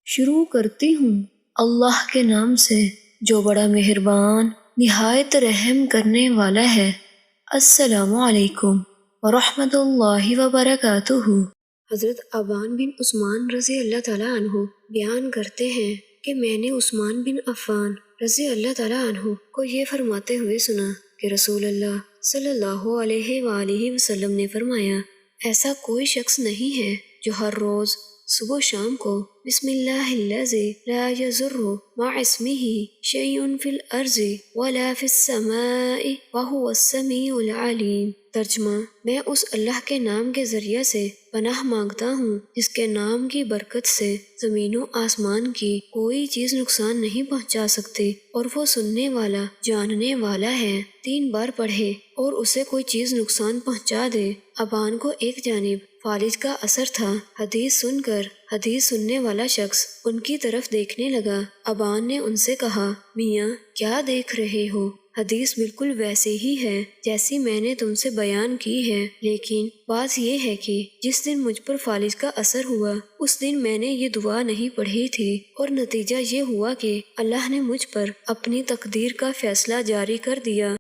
شروع کرتی ہوں اللہ کے نام سے جو بڑا مہربان نہایت رحم کرنے والا ہے۔ السلام علیکم ورحمۃ اللہ وبرکاتہ۔ حضرت ابان بن عثمان رضی اللہ تعالیٰ عنہ بیان کرتے ہیں کہ میں نے عثمان بن عفان رضی اللہ تعالیٰ عنہ کو یہ فرماتے ہوئے سنا کہ رسول اللہ صلی اللہ علیہ وآلہ وسلم نے فرمایا، ایسا کوئی شخص نہیں ہے جو ہر روز صبح و شام کو بسم اللہ الذی لا یضر مع اسمہ شیء فی الارض ولا فی السماء وہو السمیع العلیم۔ ترجمہ، میں اس اللہ کے نام کے ذریعہ سے پناہ مانگتا ہوں جس کے نام کی برکت سے زمین و آسمان کی کوئی چیز نقصان نہیں پہنچا سکتی اور وہ سننے والا جاننے والا ہے۔ 3 بار پڑھے اور اسے کوئی چیز نقصان پہنچا دے۔ ابان کو ایک جانب فالج کا اثر تھا۔ حدیث سن کر حدیث سننے والا شخص ان کی طرف دیکھنے لگا۔ ابان نے ان سے کہا، میاں کیا دیکھ رہے ہو؟ حدیث بالکل ویسے ہی ہے جیسی میں نے تم سے بیان کی ہے، لیکن بات یہ ہے کہ جس دن مجھ پر فالج کا اثر ہوا اس دن میں نے یہ دعا نہیں پڑھی تھی، اور نتیجہ یہ ہوا کہ اللہ نے مجھ پر اپنی تقدیر کا فیصلہ جاری کر دیا۔